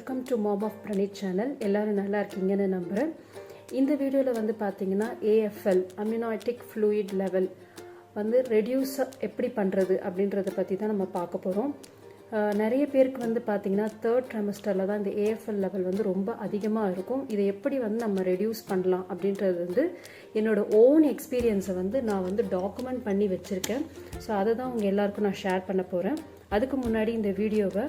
Welcome to mom of Praneeth channel. எல்லோரும் நல்லா இருக்கீங்கன்னு நம்புகிறேன். இந்த வீடியோவில் வந்து பார்த்தீங்கன்னா ஏஎஃப்எல் அமினோட்டிக் ஃப்ளூயிட் லெவல் வந்து ரெடியூஸ் எப்படி பண்ணுறது அப்படின்றத பற்றி தான் நம்ம பார்க்க போகிறோம். நிறைய பேருக்கு வந்து பார்த்திங்கன்னா தேர்ட் ட்ரைமஸ்டரில் தான் இந்த ஏஎஃப்எல் லெவல் வந்து ரொம்ப அதிகமாக இருக்கும். இதை எப்படி வந்து நம்ம ரெடியூஸ் பண்ணலாம் அப்படின்றது வந்து என்னோடய ஓன் எக்ஸ்பீரியன்ஸை வந்து நான் வந்து டாக்குமெண்ட் பண்ணி வச்சுருக்கேன். ஸோ அதை தான் உங்கள் எல்லாருக்கும் நான் ஷேர் பண்ண போகிறேன். அதுக்கு முன்னாடி இந்த வீடியோவை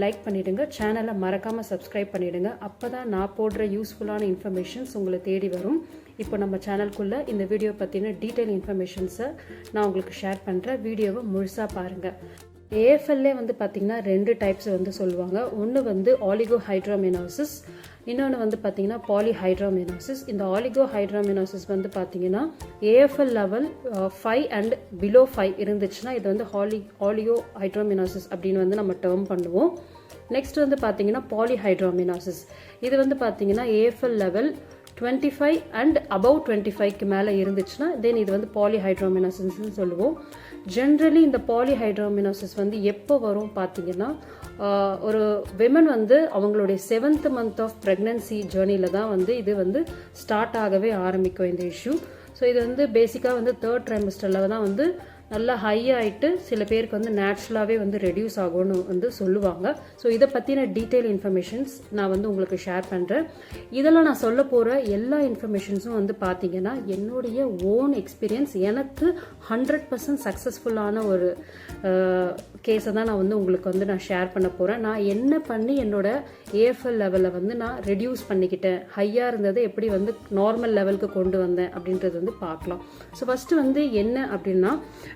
லைக் பண்ணிவிடுங்க, சேனலை மறக்காமல் சப்ஸ்கிரைப் பண்ணிவிடுங்க. அப்போ தான் நான் போடுற யூஸ்ஃபுல்லான இன்ஃபர்மேஷன்ஸ் உங்களை தேடி வரும். இப்போ நம்ம சேனலுக்குள்ளே இந்த வீடியோ பற்றின டீட்டெயில் இன்ஃபர்மேஷன்ஸை நான் உங்களுக்கு ஷேர் பண்ணுறேன். வீடியோவை முழுசாக பாருங்கள். ஏஎஃப்எல்லே வந்து பார்த்திங்கன்னா 2 டைப்ஸ் வந்து சொல்லுவாங்க. ஒன்று வந்து ஆலிகோஹைட்ரோமெனோசிஸ், இன்னொன்று வந்து பார்த்திங்கன்னா பாலிஹைட்ரோமெனோசிஸ். இந்த ஆலிகோஹைட்ரோமெனோசிஸ் வந்து பார்த்திங்கன்னா ஏஎஃப்எல் லெவல் 5 அண்ட் பிலோ 5 இருந்துச்சுன்னா இது வந்து ஆலிகோஹைட்ரோமெனோசிஸ் அப்படின்னு வந்து நம்ம டேர்ம் பண்ணுவோம். நெக்ஸ்ட் வந்து பார்த்திங்கன்னா பாலிஹைட்ரோமெனோசிஸ். இது வந்து பார்த்திங்கன்னா ஏஎஃப்எல் லெவல் 25 அண்ட் அபவ் 25க்கு மேலே இருந்துச்சுன்னா தென் இது வந்து பாலிஹைட்ரோமெனோசிஸ்ன்னு சொல்லுவோம். ஜென்ரலி இந்த பாலிஹைட்ரோமெனோசிஸ் வந்து எப்போ வரும் பார்த்தீங்கன்னா, ஒரு விமன் வந்து அவங்களுடைய 7th மந்த் ஆஃப் ப்ரெக்னன்சி ஜேர்னியில் தான் வந்து இது வந்து ஸ்டார்ட் ஆகவே ஆரம்பிக்கும் இந்த இஷ்யூ. ஸோ இது வந்து பேசிக்காக வந்து தேர்ட் ட்ரைமஸ்டரில் தான் வந்து நல்லா ஹை ஆகிட்டு சில பேருக்கு வந்து நேச்சுரலாகவே வந்து ரெடியூஸ் ஆகும்னு வந்து சொல்லுவாங்க. ஸோ இதை பற்றின டீட்டெயில் இன்ஃபர்மேஷன்ஸ் நான் வந்து உங்களுக்கு ஷேர் பண்ணுறேன். இதெல்லாம் நான் சொல்ல போகிற எல்லா இன்ஃபர்மேஷன்ஸும் வந்து பார்த்தீங்கன்னா என்னுடைய ஓன் எக்ஸ்பீரியன்ஸ், எனக்கு 100% சக்ஸஸ்ஃபுல்லான ஒரு கேஸை தான் நான் வந்து உங்களுக்கு வந்து நான் ஷேர் பண்ண போகிறேன். நான் என்ன பண்ணி என்னோட ஏஎஃப்எல் லெவலில் வந்து நான் ரெடியூஸ் பண்ணிக்கிட்டேன், ஹையாக இருந்ததை எப்படி வந்து நார்மல் லெவலுக்கு கொண்டு வந்தேன் அப்படின்றது வந்து பார்க்கலாம். ஸோ ஃபஸ்ட்டு வந்து என்ன அப்படின்னா,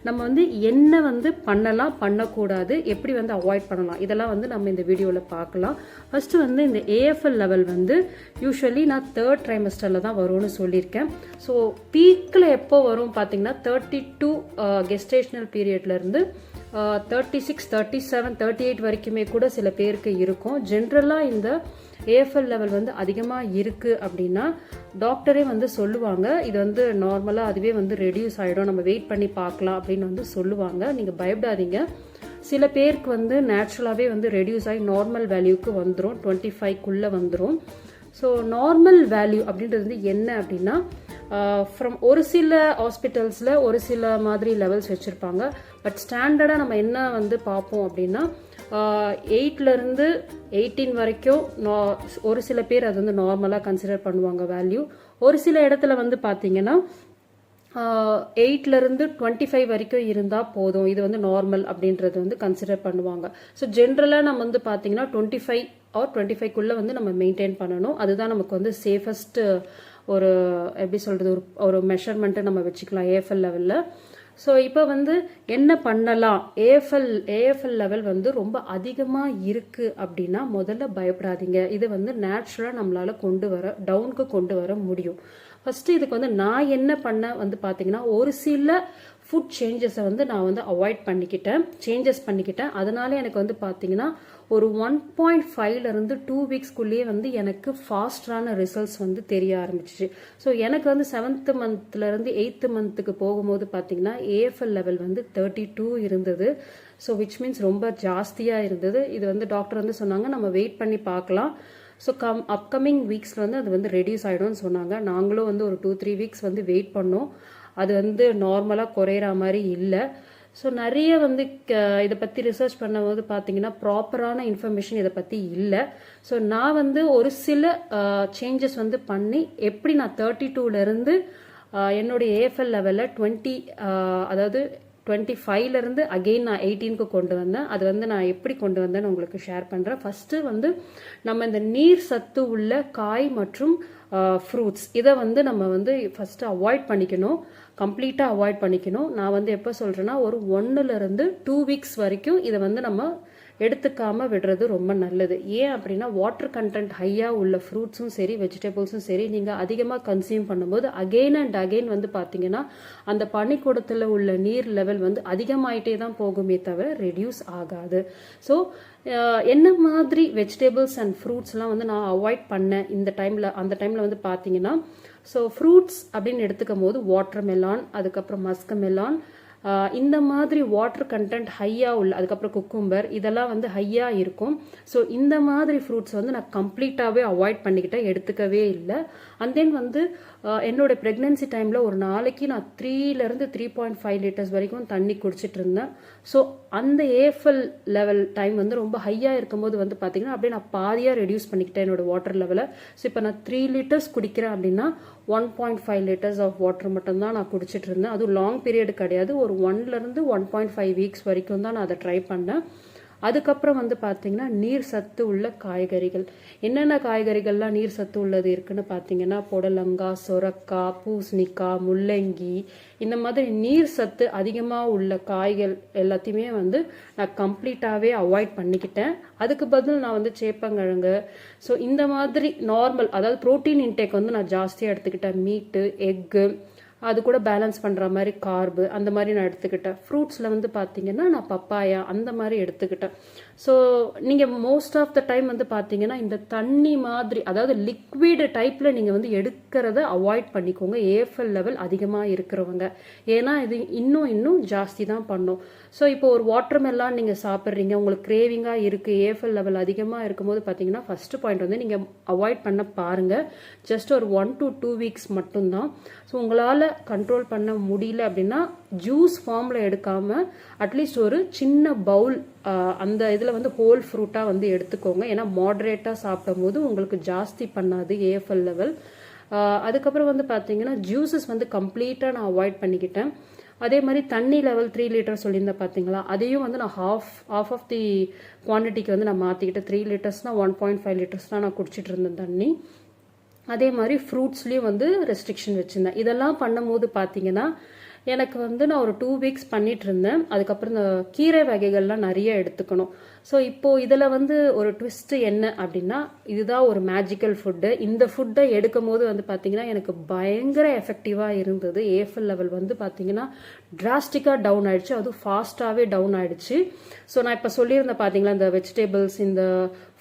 நம்ம வந்து என்ன வந்து பண்ணலாம் பண்ணக்கூடாது, எப்படி வந்து அவாய்ட் பண்ணலாம், இதெல்லாம் வந்து நம்ம இந்த வீடியோவில் பார்க்கலாம். ஃபஸ்ட்டு வந்து இந்த ஏஎஃப்எல் லெவல் வந்து யூஸ்வலி நான் தேர்ட் ட்ரைமஸ்டரில் தான் வரும்னு சொல்லியிருக்கேன். ஸோ பீக்கில் எப்போ வரும் பார்த்தீங்கன்னா 32 கெஸ்டேஷனல் பீரியட்லேருந்து 36, 37, 38 வரைக்குமே கூட சில பேருக்கு இருக்கும். ஜென்ரலாக இந்த ஏஎஃப்எல் லெவல் வந்து அதிகமாக இருக்குது அப்படின்னா டாக்டரே வந்து சொல்லுவாங்க, இது வந்து நார்மலாக அதுவே வந்து ரெடியூஸ் ஆகிடும், நம்ம வெயிட் பண்ணி பார்க்கலாம் அப்படின்னு வந்து சொல்லுவாங்க. நீங்கள் பயப்படாதீங்க. சில பேருக்கு வந்து நேச்சுரலாகவே வந்து ரெடியூஸ் ஆகி நார்மல் வேல்யூக்கு வந்துடும், 25க்குள்ளே வந்துடும். ஸோ நார்மல் வேல்யூ அப்படின்றது வந்து என்ன அப்படின்னா, ஃப்ரம் ஒரு சில ஹாஸ்பிட்டல்ஸில் ஒரு சில மாதிரி லெவல்ஸ் வச்சுருப்பாங்க. பட் ஸ்டாண்டர்டாக நம்ம என்ன வந்து பார்ப்போம் அப்படின்னா 8லேருந்து 18 வரைக்கும் ஒரு சில பேர் அது வந்து நார்மலாக கன்சிடர் பண்ணுவாங்க வேல்யூ. ஒரு சில இடத்துல வந்து பார்த்தீங்கன்னா 8லேருந்து 25 வரைக்கும் இருந்தால் போதும், இது வந்து நார்மல் அப்படின்றது வந்து கன்சிடர் பண்ணுவாங்க. ஸோ ஜென்ரலாக நம்ம வந்து பார்த்தீங்கன்னா 25 ஆர் 25க்குள்ளே வந்து நம்ம மெயின்டைன் பண்ணணும். அதுதான் நமக்கு வந்து சேஃபஸ்ட்டு ஒரு எப்படி சொல்கிறது ஒரு மெஷர்மெண்ட்டை நம்ம வச்சுக்கலாம் ஏஎஃப்எல் லெவலில். ஸோ இப்போ வந்து என்ன பண்ணலாம், ஏஎஃப்எல் லெவல் வந்து ரொம்ப அதிகமாக இருக்குது அப்படின்னா முதல்ல பயப்படாதீங்க. இது வந்து நேச்சுரலாக நம்மளால் டவுனுக்கு கொண்டு வர முடியும். ஃபஸ்ட்டு இதுக்கு வந்து நான் என்ன பண்ண வந்து பார்த்தீங்கன்னா, ஒரு சில ஃபுட் சேஞ்சஸை வந்து நான் வந்து அவாய்ட் பண்ணிக்கிட்டேன். அதனால எனக்கு வந்து பார்த்தீங்கன்னா ஒரு 1.5லேருந்து 2 வீக்ஸ்க்குள்ளேயே வந்து எனக்கு ஃபாஸ்டான ரிசல்ட்ஸ் வந்து தெரிய ஆரம்பிச்சிச்சு. ஸோ எனக்கு வந்து 7th மந்த்லேருந்து 8th மந்த்துக்கு போகும்போது பார்த்தீங்கன்னா ஏஎஃப்எல் லெவல் வந்து 32 இருந்தது. ஸோ விச் மீன்ஸ் ரொம்ப ஜாஸ்தியாக இருந்தது. இது வந்து டாக்டர் வந்து சொன்னாங்க நம்ம வெயிட் பண்ணி பார்க்கலாம். ஸோ அப்கமிங் வீக்ஸில் வந்து அது வந்து ரெடியூஸ் ஆகிடும்னு சொன்னாங்க. நாங்களும் வந்து ஒரு 2-3 வீக்ஸ் வந்து வெயிட் பண்ணோம். அது வந்து நார்மலாக குறையிற மாதிரி இல்லை. ஸோ நிறைய வந்து இதை பற்றி ரிசர்ச் பண்ணும்போது பார்த்தீங்கன்னா ப்ராப்பரான இன்ஃபர்மேஷன் இதை பற்றி இல்லை. ஸோ நான் வந்து ஒரு சில சேஞ்சஸ் வந்து பண்ணி எப்படி நான் 32லேருந்து என்னுடைய ஏஎஃப்எல் லெவலில் 20 அதாவது 25லேருந்து அகெயின் நான் 18க்கு கொண்டு வந்தேன். அது வந்து நான் எப்படி கொண்டு வந்தேன்னு உங்களுக்கு ஷேர் பண்ணுறேன். ஃபஸ்ட்டு வந்து நம்ம இந்த நீர் சத்து உள்ள காய் மற்றும் ஃப்ரூட்ஸ் இதை வந்து நம்ம வந்து ஃபஸ்ட்டு கம்ப்ளீட்டாக அவாய்ட் பண்ணிக்கணும். நான் வந்து எப்போ சொல்கிறேன்னா ஒரு 1லேருந்து 2 வீக்ஸ் வரைக்கும் இதை வந்து நம்ம எடுத்துக்காமல் விடுறது ரொம்ப நல்லது. ஏன் அப்படின்னா வாட்டர் கண்டென்ட் ஹையாக உள்ள ஃப்ரூட்ஸும் சரி வெஜிடபிள்ஸும் சரி நீங்கள் அதிகமாக கன்சியூம் பண்ணும்போது அகெயின் அண்ட் அகெயின் வந்து பார்த்தீங்கன்னா அந்த பனிக்கூடத்தில் உள்ள நீர் லெவல் வந்து அதிகமாயிட்டே தான் போகுமே தவிர ரெடியூஸ் ஆகாது. ஸோ என்ன மாதிரி வெஜிடபிள்ஸ் அண்ட் ஃப்ரூட்ஸ்லாம் வந்து நான் அவாய்ட் பண்ணேன் அந்த டைமில் வந்து பார்த்தீங்கன்னா, ஸோ ஃப்ரூட்ஸ் அப்படின்னு எடுத்துக்கும் போது வாட்டர் மெலான், அதுக்கப்புறம் மஸ்க் மெலான், இந்த மாதிரி வாட்டர் கண்டென்ட் ஹையாக உள்ள, அதுக்கப்புறம் குக்கும்பர் இதெல்லாம் வந்து ஹையாக இருக்கும். ஸோ இந்த மாதிரி ஃப்ரூட்ஸ் வந்து நான் கம்ப்ளீட்டாகவே அவாய்ட் பண்ணிக்கிட்டேன், எடுத்துக்கவே இல்லை. அண்ட் தென் வந்து என்னோட ப்ரெக்னென்சி டைமில் ஒரு நாளைக்கு நான் 3லேருந்து 3.5 லிட்டர்ஸ் வரைக்கும் தண்ணி குடிச்சிட்டு இருந்தேன். ஸோ அந்த ஏஎஃப்எல் லெவல் டைம் வந்து ரொம்ப ஹையாக இருக்கும்போது வந்து பார்த்தீங்கன்னா அப்படியே நான் பாதியாக ரெடியூஸ் பண்ணிக்கிட்டேன் என்னோட வாட்டர் லெவலை. ஸோ இப்போ நான் 3 லிட்டர்ஸ் குடிக்கிறேன் அப்படின்னா 1.5 லிட்டர்ஸ் ஆஃப் வாட்டர் மட்டும்தான் நான் குடிச்சிட்டு இருந்தேன். அதுவும் லாங் பீரியட் கிடையாது, ஒரு 1லேருந்து 1.5 வீக்ஸ் வரைக்கும் தான் நான் அதை ட்ரை பண்ணேன். அதுக்கப்புறம் வந்து பார்த்தீங்கன்னா நீர் சத்து உள்ள காய்கறிகள், என்னென்ன காய்கறிகள்லாம் நீர் சத்து உள்ளது இருக்குன்னு பார்த்தீங்கன்னா புடலங்காய், சொரக்காய், பூசணிக்காய், முள்ளங்கி, இந்த மாதிரி நீர் சத்து அதிகமாக உள்ள காய்கள் எல்லாத்தையுமே வந்து நான் கம்ப்ளீட்டாகவே அவாய்ட் பண்ணிக்கிட்டேன். அதுக்கு பதில் நான் வந்து சேப்பங்கிழங்கு, ஸோ இந்த மாதிரி நார்மல், அதாவது ப்ரோட்டீன் இன்டேக் வந்து நான் ஜாஸ்தியாக எடுத்துக்கிட்டேன். மீட்டு, எக்கு, அது கூட பேலன்ஸ் பண்ணுற மாதிரி கார்பு அந்த மாதிரி நான் எடுத்துக்கிட்டேன். ஃப்ரூட்ஸில் வந்து பார்த்தீங்கன்னா நான் பப்பாயா அந்த மாதிரி எடுத்துக்கிட்டேன். ஸோ நீங்கள் மோஸ்ட் ஆஃப் த டைம் வந்து பார்த்தீங்கன்னா இந்த தண்ணி மாதிரி, அதாவது லிக்விட் டைப்பில் நீங்கள் வந்து எடுக்கிறத அவாய்ட் பண்ணிக்கோங்க, ஏஎஃப்எல் லெவல் அதிகமாக இருக்கிறவங்க. ஏன்னா இது இன்னும் ஜாஸ்தி தான் பண்ணும். ஸோ இப்போ ஒரு வாட்டர் மெலான் நீங்கள் சாப்பிட்றீங்க, உங்களுக்கு கிரேவிங்காக இருக்குது, ஏஎஃப்எல் லெவல் அதிகமாக இருக்கும்போது பார்த்தீங்கன்னா ஃபஸ்ட்டு பாயிண்ட் வந்து நீங்கள் அவாய்ட் பண்ண பாருங்கள். ஜஸ்ட் ஒரு 1 to 2 வீக்ஸ் மட்டும்தான். ஸோ உங்களால் கண்ட்ரோல் பண்ண முடியல அப்படின்னா ஜூஸ் ஃபார்மில் எடுக்காமல் அட்லீஸ்ட் ஒரு சின்ன பவுல் அந்த இதில் வந்து ஹோல் ஃப்ரூட்டாக வந்து எடுத்துக்கோங்க. ஏன்னா மாடரேட்டாக சாப்பிடும் போது உங்களுக்கு ஜாஸ்தி பண்ணாது ஏஎஃப்எல் லெவல். அதுக்கப்புறம் வந்து பார்த்தீங்கன்னா ஜூஸஸ் வந்து கம்ப்ளீட்டாக நான் அவாய்ட் பண்ணிக்கிட்டேன். அதே மாதிரி தண்ணி லெவல் 3 லிட்டர் சொல்லியிருந்தேன் பார்த்தீங்களா, அதையும் வந்து நான் ஹாஃப் ஆஃப் தி குவான்டிட்டிக்கு வந்து நான் மாற்றிக்கிட்டேன். 3 லிட்டர்ஸ்னால் 1.5 லிட்டர்ஸ் தான் நான் குடிச்சிட்டு இருந்தேன் தண்ணி. அதே மாதிரி ஃப்ரூட்ஸ்லேயும் வந்து ரெஸ்ட்ரிக்ஷன் வச்சுருந்தேன். இதெல்லாம் பண்ணும்போது பார்த்தீங்கன்னா எனக்கு வந்து நான் ஒரு 2 வீக்ஸ் பண்ணிட்டு இருந்தேன். அதுக்கப்புறம் இந்த கீரை வகைகள்லாம் நிறைய எடுத்துக்கணும். ஸோ இப்போது இதில் வந்து ஒரு ட்விஸ்ட்டு என்ன அப்படின்னா, இதுதான் ஒரு மேஜிக்கல் ஃபுட்டு. இந்த ஃபுட்டை எடுக்கும் போது வந்து பார்த்தீங்கன்னா எனக்கு பயங்கர எஃபெக்டிவாக இருந்தது. ஏஎஃப்எல் லெவல் வந்து பார்த்தீங்கன்னா டிராஸ்டிக்காக டவுன் ஆயிடுச்சு, அதுவும் ஃபாஸ்ட்டாகவே டவுன் ஆயிடுச்சு. ஸோ நான் இப்போ சொல்லியிருந்தேன் பார்த்தீங்களா, இந்த வெஜிடபிள்ஸ், இந்த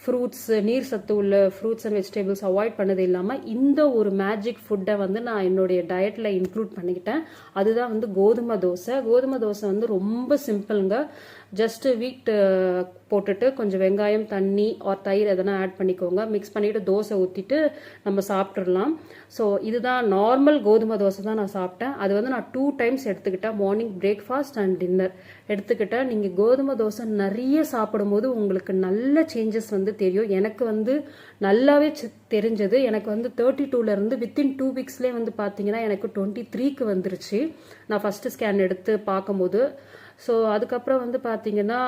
ஃப்ரூட்ஸ், நீர் சத்து உள்ள ஃப்ரூட்ஸ் அண்ட் வெஜிடபிள்ஸ் அவாய்ட் பண்ணது இல்லாமல் இந்த ஒரு மேஜிக் ஃபுட்டை வந்து நான் என்னுடைய டயட்டில் இன்க்ளூட் பண்ணிக்கிட்டேன். அதுதான் வந்து கோதுமை தோசை. கோதுமை தோசை வந்து ரொம்ப சிம்பிளுங்க. ஜஸ்ட் வீட் போட்டுட்டு கொஞ்சம் வெங்காயம், தண்ணி ஆர் தயிர் எதனா ஆட் பண்ணிக்கோங்க. மிக்ஸ் பண்ணிவிட்டு தோசை ஊற்றிட்டு நம்ம சாப்பிட்றலாம். ஸோ இதுதான் நார்மல் கோதுமை தோசை தான் நான் சாப்பிட்டேன். அது வந்து நான் 2 டைம்ஸ் எடுத்துக்கிட்டேன், மார்னிங் பிரேக்ஃபாஸ்ட் அண்ட் டின்னர் எடுத்துக்கிட்டேன். நீங்கள் கோதுமை தோசை நிறைய சாப்பிடும்போது உங்களுக்கு நல்ல சேஞ்சஸ் வந்து தெரியும். எனக்கு வந்து நல்லாவே தெரிஞ்சது. எனக்கு வந்து 32லேருந்து வித்தின் 2 வீக்ஸ்லேயே வந்து பார்த்தீங்கன்னா எனக்கு 23க்கு வந்துருச்சு, நான் ஃபஸ்ட்டு ஸ்கேன் எடுத்து பார்க்கும்போது. ஸோ அதுக்கப்புறம் வந்து பார்த்தீங்கன்னா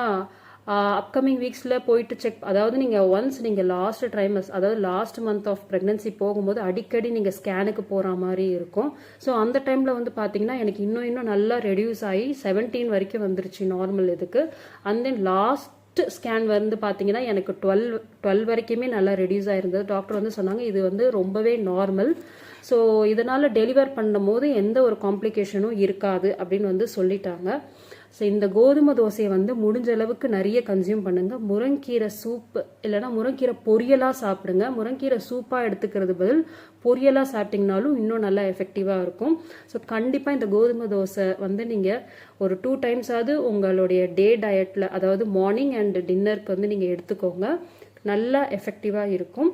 அப்கமிங் வீக்ஸில் போயிட்டு செக், அதாவது நீங்கள் ஒன்ஸ் நீங்கள் லாஸ்ட் ட்ரைமஸ், அதாவது லாஸ்ட் மந்த் ஆஃப் ப்ரெக்னன்சி போகும்போது அடிக்கடி நீங்கள் ஸ்கேனுக்கு போகிற மாதிரி இருக்கும். ஸோ அந்த டைமில் வந்து பார்த்தீங்கன்னா எனக்கு இன்னும் நல்லா ரெடியூஸ் ஆகி 17 வரைக்கும் வந்துருச்சு நார்மல் இதுக்கு. அண்ட் தென் லாஸ்ட் ஸ்கேன் வந்து பார்த்தீங்கன்னா எனக்கு 12 வரைக்குமே நல்லா ரெடியூஸ் ஆயிருந்தது. டாக்டர் வந்து சொன்னாங்க இது வந்து ரொம்பவே நார்மல். ஸோ இதனால் டெலிவர் பண்ணும் போது எந்த ஒரு காம்ப்ளிகேஷனும் இருக்காது அப்படின்னு வந்து சொல்லிட்டாங்க. ஸோ இந்த கோதுமை தோசையை வந்து முடிஞ்ச அளவுக்கு நிறைய கன்சியூம் பண்ணுங்க. முருங்கீரை சூப் இல்லைனா முருங்கீரை பொரியலாக சாப்பிடுங்க. முருங்கீரை சூப்பாக எடுத்துக்கிறது பதில் பொரியலாக சாப்பிட்டிங்கனாலும் இன்னும் நல்லா எஃபெக்டிவாக இருக்கும். ஸோ கண்டிப்பாக இந்த கோதுமை தோசை வந்து நீங்கள் ஒரு 2 டைம்ஸாவது உங்களுடைய டே டயட்டில், அதாவது மார்னிங் அண்ட் டின்னருக்கு வந்து நீங்கள் எடுத்துக்கோங்க, நல்லா எஃபெக்டிவாக இருக்கும்.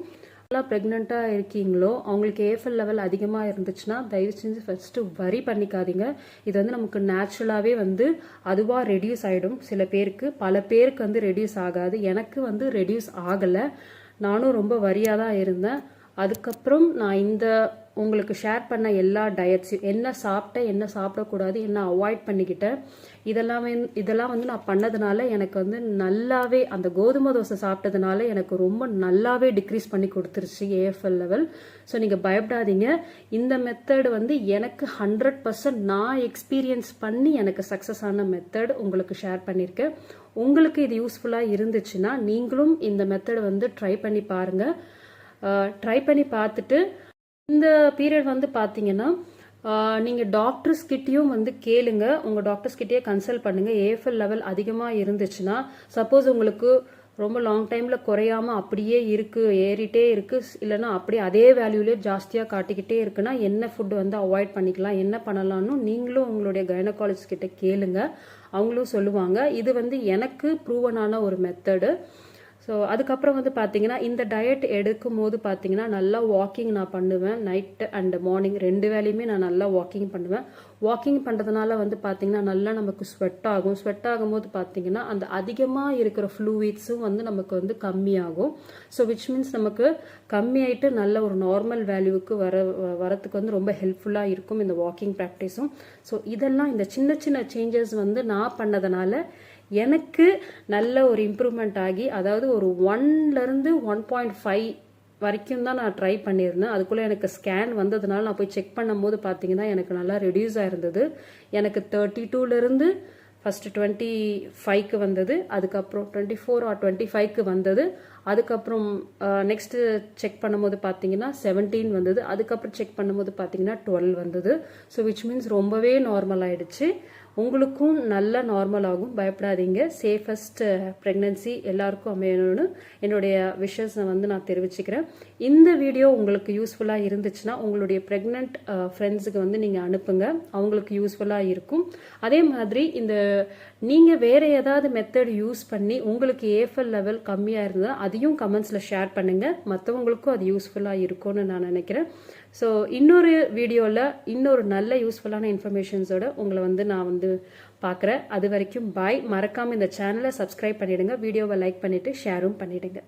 எல்லாம் ப்ரெக்னெண்ட்டாக இருக்கீங்களோ அவங்களுக்கு ஏஎஃப்எல் லெவல் அதிகமாக இருந்துச்சுன்னா தயவு செஞ்சு ஃபஸ்ட்டு வரி பண்ணிக்காதீங்க. இது வந்து நமக்கு நேச்சுரலாகவே வந்து அதுவாக ரெடியூஸ் ஆகிடும். சில பேருக்கு, பல பேருக்கு வந்து ரெடியூஸ் ஆகாது. எனக்கு வந்து ரெடியூஸ் ஆகலை, நானும் ரொம்ப வரியாக தான் இருந்தேன். அதுக்கப்புறம் நான் இந்த உங்களுக்கு ஷேர் பண்ண எல்லா டயட்ஸையும், என்ன சாப்பிட்டேன், என்ன சாப்பிடக்கூடாது, என்ன அவாய்ட் பண்ணிக்கிட்டேன், இதெல்லாம் வந்து நான் பண்ணதுனால எனக்கு வந்து நல்லாவே அந்த கோதுமை தோசை சாப்பிட்டதுனால எனக்கு ரொம்ப நல்லாவே டிக்ரீஸ் பண்ணி கொடுத்துருச்சு ஏஎஃப்எல் லெவல். ஸோ நீங்கள் பயப்படாதீங்க. இந்த மெத்தட் வந்து எனக்கு 100% நான் எக்ஸ்பீரியன்ஸ் பண்ணி எனக்கு சக்ஸஸ் ஆன மெத்தட் உங்களுக்கு ஷேர் பண்ணியிருக்கேன். உங்களுக்கு இது யூஸ்ஃபுல்லாக இருந்துச்சுன்னா நீங்களும் இந்த மெத்தட் வந்து ட்ரை பண்ணி பாருங்கள். ட்ரை பண்ணி பார்த்துட்டு இந்த பீரியட் வந்து பார்த்தீங்கன்னா நீங்கள் டாக்டர்ஸ்கிட்டையும் வந்து கேளுங்க, உங்கள் டாக்டர்ஸ்கிட்டயே கன்சல்ட் பண்ணுங்கள். ஏஎஃப்எல் லெவல் அதிகமாக இருந்துச்சுன்னா, சப்போஸ் உங்களுக்கு ரொம்ப லாங் டைமில் குறையாமல் அப்படியே இருக்குது, ஏறிட்டே இருக்குது, இல்லைன்னா அப்படியே அதே வேல்யூலே ஜாஸ்தியாக காட்டிக்கிட்டே இருக்குன்னா என்ன ஃபுட்டு வந்து அவாய்ட் பண்ணிக்கலாம், என்ன பண்ணலாம்னு நீங்களும் உங்களுடைய கைனகாலஜிஸ்ட் கிட்ட கேளுங்க. அவங்களும் சொல்லுவாங்க. இது வந்து எனக்கு ப்ரூவனான ஒரு மெத்தடு. ஸோ அதுக்கப்புறம் வந்து பார்த்தீங்கன்னா இந்த டயட் எடுக்கும் போது பார்த்தீங்கன்னா நல்லா வாக்கிங் நான் பண்ணுவேன். நைட்டு அண்ட் மார்னிங் 2 வேலையுமே நான் நல்லா வாக்கிங் பண்ணுவேன். வாக்கிங் பண்ணுறதுனால வந்து பார்த்தீங்கன்னா நல்லா நமக்கு ஸ்வெட் ஆகும். ஸ்வெட் ஆகும்போது பார்த்தீங்கன்னா அந்த அதிகமாக இருக்கிற ஃப்ளூயிட்ஸும் வந்து நமக்கு வந்து கம்மியாகும். ஸோ விச் மீன்ஸ் நமக்கு கம்மியாயிட்டு நல்ல ஒரு நார்மல் வேல்யூவுக்கு வரத்துக்கு வந்து ரொம்ப ஹெல்ப்ஃபுல்லாக இருக்கும் இந்த வாக்கிங் ப்ராக்டிஸும். ஸோ இதெல்லாம் இந்த சின்ன சின்ன சேஞ்சஸ் வந்து நான் பண்ணதுனால எனக்கு நல்ல ஒரு இம்ப்ரூவ்மெண்ட் ஆகி, அதாவது ஒரு 1லேருந்து 1.5 வரைக்கும் தான் நான் ட்ரை பண்ணியிருந்தேன். அதுக்குள்ளே எனக்கு ஸ்கேன் வந்ததுனால நான் போய் செக் பண்ணும்போது பார்த்தீங்கன்னா எனக்கு நல்லா ரெடியூஸ் ஆயிருந்தது. எனக்கு 32லேருந்து ஃபஸ்ட்டு 25க்கு வந்தது, அதுக்கப்புறம் 24 or 25க்கு வந்தது, அதுக்கப்புறம் நெக்ஸ்ட்டு செக் பண்ணும்போது பார்த்தீங்கன்னா 17 வந்தது, அதுக்கப்புறம் செக் பண்ணும்போது பார்த்தீங்கன்னா 12 வந்தது. ஸோ விச் மீன்ஸ் ரொம்பவே நார்மல் ஆயிடுச்சு. உங்களுக்கும் நல்ல நார்மல் ஆகும், பயப்படாதீங்க. சேஃபஸ்ட் ப்ரெக்னன்சி எல்லாருக்கும் அமையணும்னு என்னுடைய விஷஸை வந்து நான் தெரிவிச்சுக்கிறேன். இந்த வீடியோ உங்களுக்கு யூஸ்ஃபுல்லாக இருந்துச்சுன்னா உங்களுடைய ப்ரெக்னென்ட் ஃப்ரெண்ட்ஸுக்கு வந்து நீங்கள் அனுப்புங்க, அவங்களுக்கு யூஸ்ஃபுல்லாக இருக்கும். அதே மாதிரி இந்த நீங்கள் வேறு ஏதாவது மெத்தட் யூஸ் பண்ணி உங்களுக்கு ஏஎஃப்எல் லெவல் கம்மியாக இருந்ததுன்னா அதையும் கமெண்ட்ஸில் ஷேர் பண்ணுங்கள், மற்றவங்களுக்கும் அது யூஸ்ஃபுல்லாக இருக்கும்னு நான் நினைக்கிறேன். ஸோ இன்னொரு வீடியோவில் இன்னொரு நல்ல யூஸ்ஃபுல்லான இன்ஃபர்மேஷன்ஸோட உங்களை வந்து நான் வந்து பார்க்குறேன். அது வரைக்கும் பாய். மறக்காமல் இந்த சேனலை சப்ஸ்கிரைப் பண்ணிவிடுங்க, வீடியோவை லைக் பண்ணிவிட்டு ஷேரும் பண்ணிவிடுங்க.